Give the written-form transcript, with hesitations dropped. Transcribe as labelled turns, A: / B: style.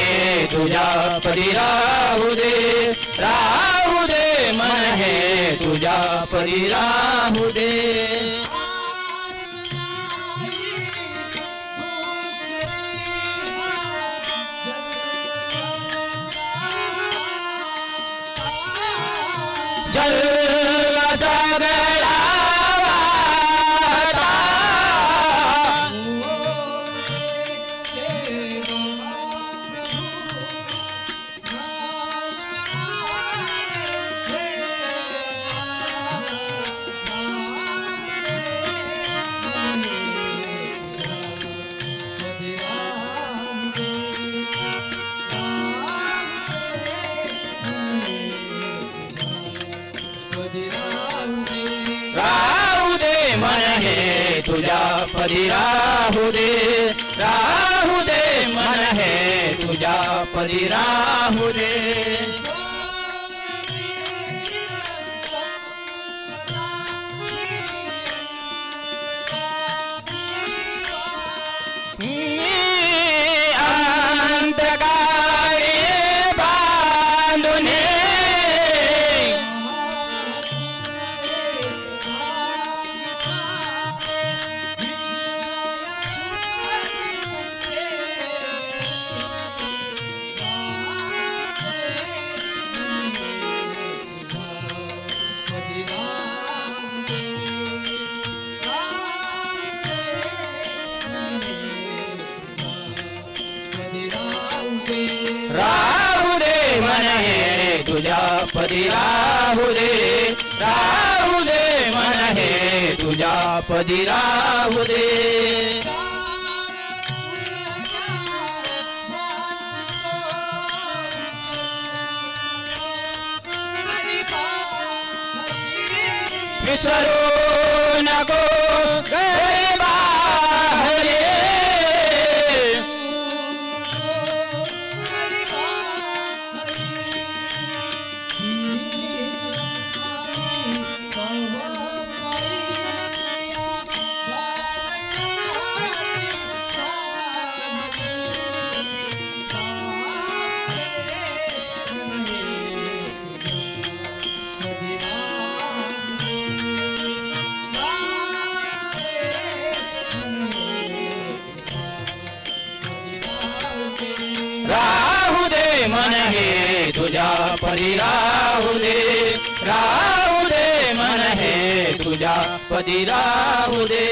A: है तुझा परी राहू दे, राहू दे मन है तुझा परी राहू दे। जल सगळा वाटा राहू दे मन है तुझा परी राहू दे, राहू दे मन है तुझा परी राहू दे। अंतकाळी बांधून राहू दे मन है तुझा परी राहू दे, राहू दे मन है तुझा परी राहू दे। विसरू नको गरीबा हरे, राहू दे मन है तुझा परी राहू दे, राहू दे मन है तुझा परी राहू दे।